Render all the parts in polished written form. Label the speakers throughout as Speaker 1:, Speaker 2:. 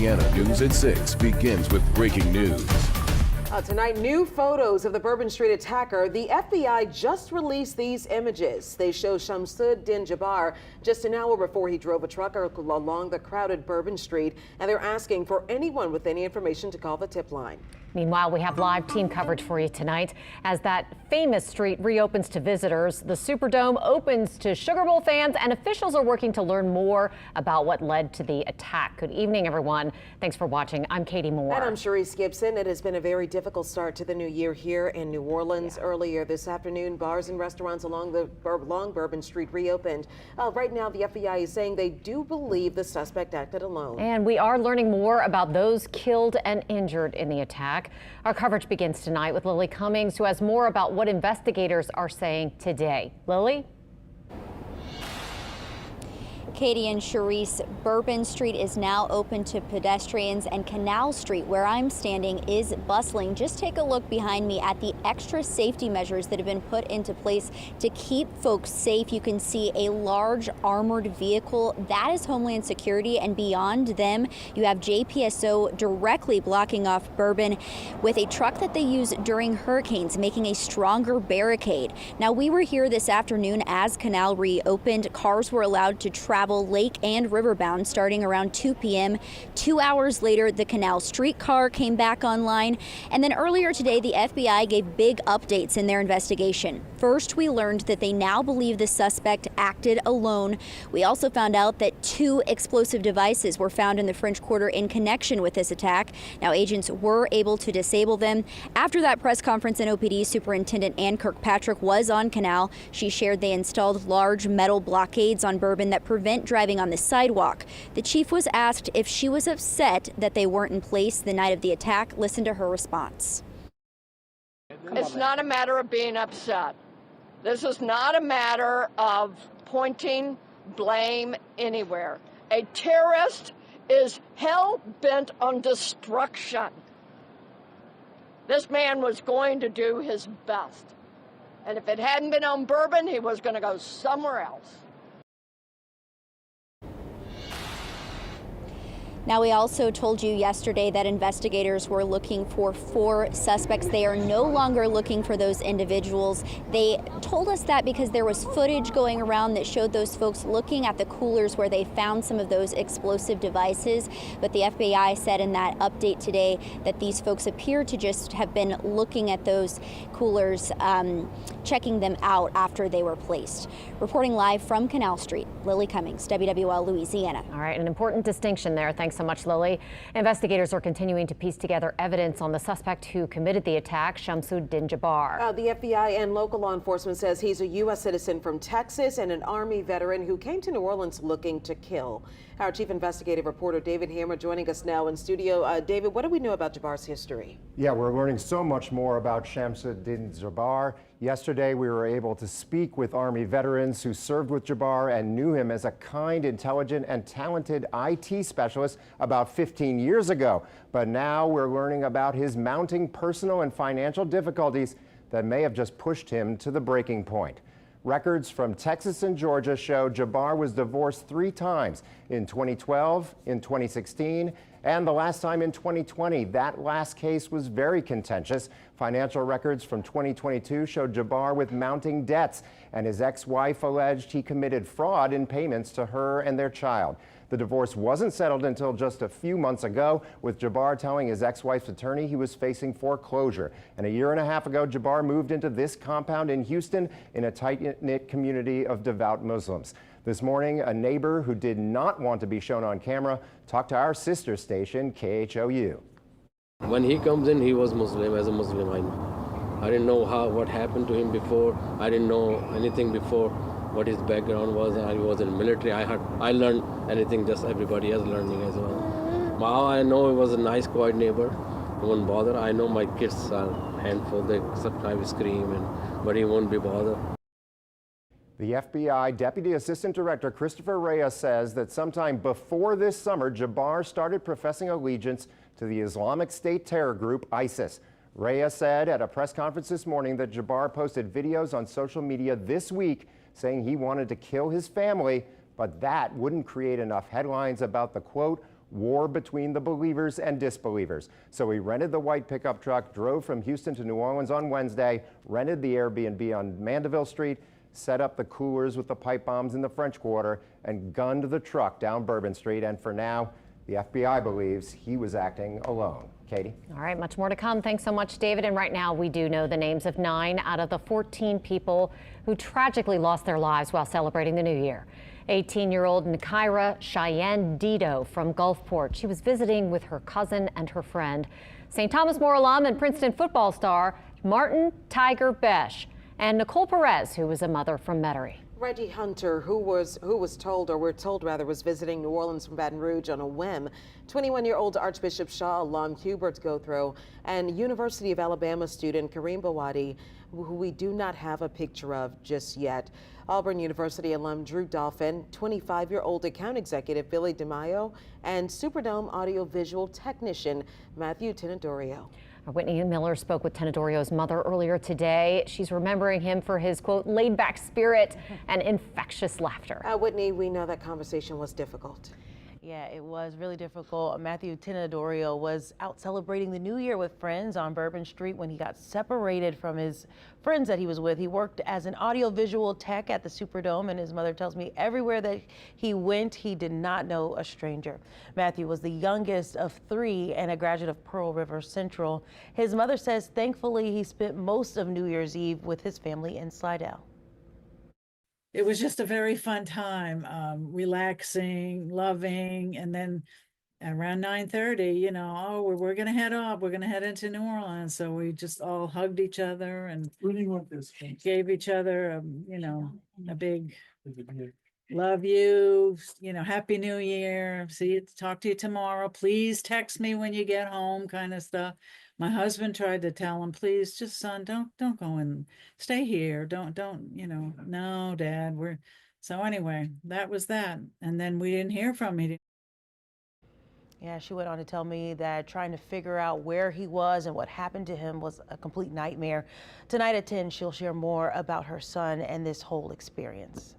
Speaker 1: News at 6 begins with breaking news.
Speaker 2: Tonight, new photos of the Bourbon Street attacker. The FBI just released these images. They show Shamsuddin Jabbar just an hour before he drove a truck along the crowded Bourbon Street, and they're asking for anyone with any information to call the tip line.
Speaker 3: Meanwhile, we have live team coverage for you tonight as that famous street reopens to visitors. The Superdome opens to Sugar Bowl fans, and officials are working to learn more about what led to the attack. Good evening, everyone. Thanks for watching. I'm Katie Moore.
Speaker 2: And I'm Sharice Gibson. It has been a very difficult start to the new year here in New Orleans. Earlier this afternoon, bars and restaurants along Bourbon Street reopened. Right now, the FBI is saying they do believe the suspect acted alone.
Speaker 3: And we are learning more about those killed and injured in the attack. Our coverage begins tonight with Lily Cummings, who has more about what investigators are saying today. Lily?
Speaker 4: Katie and Sharice, Bourbon Street is now open to pedestrians, and Canal Street, where I'm standing, is bustling. Just take a look behind me at the extra safety measures that have been put into place to keep folks safe. You can see a large armored vehicle. That is Homeland Security, and beyond them, you have JPSO directly blocking off Bourbon with a truck that they use during hurricanes, making a stronger barricade. Now, we were here this afternoon as Canal reopened. Cars were allowed to travel lake and riverbound starting around 2 p.m. 2 hours later, the Canal streetcar came back online. And then earlier today, the FBI gave big updates in their investigation. First, we learned that they now believe the suspect acted alone. We also found out that 2 explosive devices were found in the French Quarter in connection with this attack. Now, agents were able to disable them. After that press conference, NOPD Superintendent Ann Kirkpatrick was on Canal. She shared they installed large metal blockades on Bourbon that prevent driving on the sidewalk. The chief was asked if she was upset that they weren't in place the night of the attack. Listen to her response.
Speaker 5: It's not a matter of being upset. This is not a matter of pointing blame anywhere. A terrorist is hell-bent on destruction. This man was going to do his best. And if it hadn't been on Bourbon, he was going to go somewhere else.
Speaker 4: Now, we also told you yesterday that investigators were looking for 4 suspects. They are no longer looking for those individuals. They told us that because there was footage going around that showed those folks looking at the coolers where they found some of those explosive devices. But the FBI said in that update today that these folks appear to just have been looking at those coolers, checking them out after they were placed. Reporting live from Canal Street, Lily Cummings, WWL Louisiana.
Speaker 3: All right, an important distinction there. Thanks so much, Lily. Investigators are continuing to piece together evidence on the suspect who committed the attack, Shamsuddin Jabbar.
Speaker 2: The FBI and local law enforcement says he's a U.S. citizen from Texas and an Army veteran who came to New Orleans looking to kill. Our chief investigative reporter, David Hammer, joining us now in studio. David, what do we know about Jabbar's history?
Speaker 6: Yeah, we're learning so much more about Shamsuddin Jabbar. Yesterday, we were able to speak with Army veterans who served with Jabbar and knew him as a kind, intelligent, and talented IT specialist about 15 years ago. But now we're learning about his mounting personal and financial difficulties that may have just pushed him to the breaking point. Records from Texas and Georgia show Jabbar was divorced 3 times, in 2012, in 2016, and the last time in 2020. That last case was very contentious. Financial records from 2022 showed Jabbar with mounting debts, and his ex-wife alleged he committed fraud in payments to her and their child. The divorce wasn't settled until just a few months ago, with Jabbar telling his ex-wife's attorney he was facing foreclosure. And a year and a half ago, Jabbar moved into this compound in Houston in a tight-knit community of devout Muslims. This morning, a neighbor who did not want to be shown on camera talked to our sister station, KHOU.
Speaker 7: When he comes in, he was Muslim. As a Muslim, I didn't know what happened to him before. I didn't know anything before, what his background was. I was in the military. I learned anything just everybody else learning as well. Now I know he was a nice, quiet neighbor. He won't bother. I know my kids are a handful. They sometimes scream, but he won't be bothered.
Speaker 6: The FBI Deputy Assistant Director Christopher Reyes says that sometime before this summer, Jabbar started professing allegiance to the Islamic State terror group ISIS. Reyes said at a press conference this morning that Jabbar posted videos on social media this week saying he wanted to kill his family, but that wouldn't create enough headlines about the, quote, war between the believers and disbelievers. So he rented the white pickup truck, drove from Houston to New Orleans on Wednesday, rented the Airbnb on Mandeville Street, set up the coolers with the pipe bombs in the French Quarter, and gunned the truck down Bourbon Street. And for now, the FBI believes he was acting alone. Katie? All
Speaker 3: right, much more to come. Thanks so much, David. And right now, we do know the names of 9 out of the 14 people who tragically lost their lives while celebrating the new year. 18-year-old Nakaira Cheyenne Dido from Gulfport. She was visiting with her cousin and her friend. St. Thomas More alum and Princeton football star Martin Tiger Besh, and Nicole Perez, who was a mother from Metairie.
Speaker 2: Reggie Hunter, who was told, or we're told rather, was visiting New Orleans from Baton Rouge on a whim. 21-year-old Archbishop Shaw alum Hubert Gothrow and University of Alabama student Kareem Bawadi, who we do not have a picture of just yet. Auburn University alum Drew Dolphin, 25-year-old account executive Billy DeMaio, and Superdome audiovisual technician Matthew Tenedorio.
Speaker 3: Whitney Miller spoke with Tenedorio's mother earlier today. She's remembering him for his, quote, laid-back spirit and infectious laughter.
Speaker 2: Whitney, we know that conversation was difficult.
Speaker 8: Yeah, it was really difficult. Matthew Tenedorio was out celebrating the new year with friends on Bourbon Street when he got separated from his friends that he was with. He worked as an audiovisual tech at the Superdome, and his mother tells me everywhere that he went, he did not know a stranger. Matthew was the youngest of 3 and a graduate of Pearl River Central. His mother says thankfully he spent most of New Year's Eve with his family in Slidell.
Speaker 9: It was just a very fun time, relaxing, loving, and then around 9:30, you know, oh, we're going to head off. We're going to head into New Orleans. So we just all hugged each other and gave each other, you know, a big love you, you know, Happy New Year. See you, talk to you tomorrow. Please text me when you get home, kind of stuff. My husband tried to tell him, please, just son, don't go and stay here. Don't, you know, no, Dad, so anyway, that was that. And then we didn't hear from him.
Speaker 8: Yeah, she went on to tell me that trying to figure out where he was and what happened to him was a complete nightmare. Tonight at 10, she'll share more about her son and this whole experience.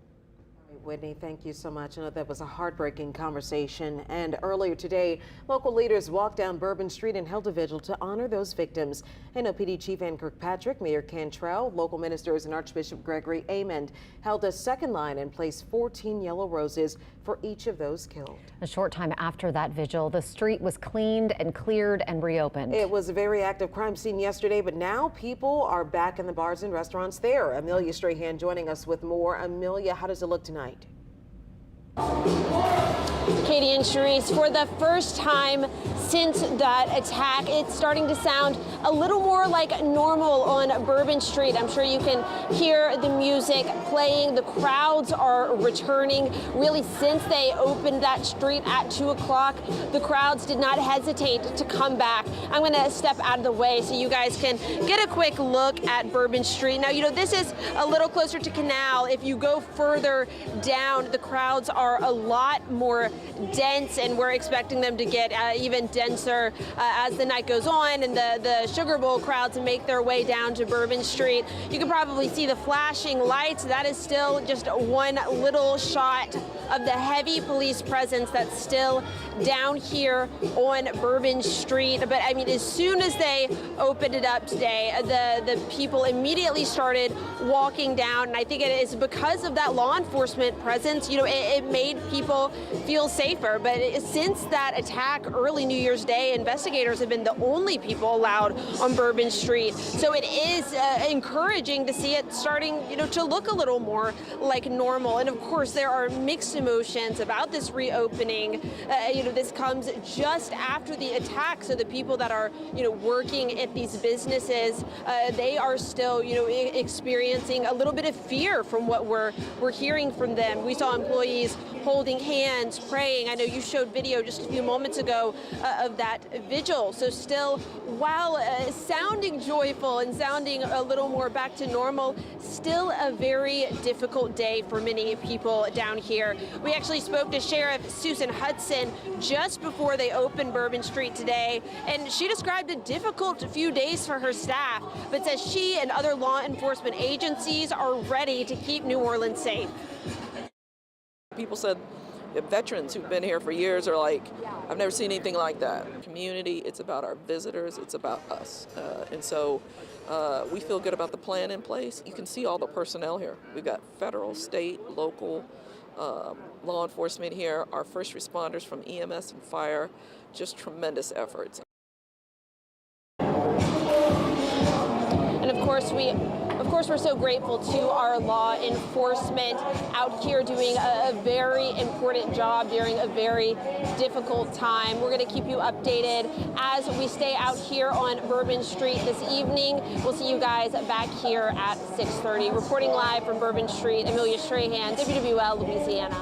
Speaker 2: Whitney, thank you so much. I know that was a heartbreaking conversation. And earlier today, local leaders walked down Bourbon Street and held a vigil to honor those victims. NOPD Chief Ann Kirkpatrick, Mayor Cantrell, local ministers, and Archbishop Gregory Amond held a second line and placed 14 yellow roses for each of those killed.
Speaker 3: A short time after that vigil, the street was cleaned and cleared and reopened.
Speaker 2: It was a very active crime scene yesterday, but now people are back in the bars and restaurants there. Amelia Strahan joining us with more. Amelia, how does it look tonight?
Speaker 10: Katie and Charisse, for the first time since that attack, it's starting to sound a little more like normal on Bourbon Street. I'm sure you can hear the music playing. The crowds are returning. Really, since they opened that street at 2 o'clock, the crowds did not hesitate to come back. I'm going to step out of the way so you guys can get a quick look at Bourbon Street. Now, you know, this is a little closer to Canal. If you go further down, the crowds are a lot more dense, and we're expecting them to get even denser as the night goes on and the Sugar Bowl crowds make their way down to Bourbon Street. You can probably see the flashing lights. That is still just one little shot of the heavy police presence that's still down here on Bourbon Street. But I mean, as soon as they opened it up today, the people immediately started walking down, and I think it is because of that law enforcement presence. You know, it made people feel safer. But since that attack early New Year's Day, investigators have been the only people allowed on Bourbon Street. So it is encouraging to see it starting, you know, to look a little more like normal. And of course, there are mixed emotions about this reopening. You know, this comes just after the attack. So the people that are, you know, working at these businesses, they are still, you know, experiencing a little bit of fear from what we're hearing from them. We saw employees holding hands, praying. I know you showed video just a few moments ago of that vigil. So still, while sounding joyful and sounding a little more back to normal, still a very difficult day for many people down here. We actually spoke to Sheriff Susan Hudson just before they opened Bourbon Street today, and she described a difficult few days for her staff, but says she and other law enforcement agencies are ready to keep New Orleans safe.
Speaker 11: People said veterans who've been here for years are like, I've never seen anything like that. Community, it's about our visitors, it's about us. And so we feel good about the plan in place. You can see all the personnel here. We've got federal, state, local, law enforcement here, our first responders from EMS and fire, just tremendous efforts.
Speaker 10: And of course, we're so grateful to our law enforcement out here doing a very important job during a very difficult time. We're going to keep you updated as we stay out here on Bourbon Street this evening. We'll see you guys back here at 6:30. Reporting live from Bourbon Street, Amelia Strahan, WWL, Louisiana.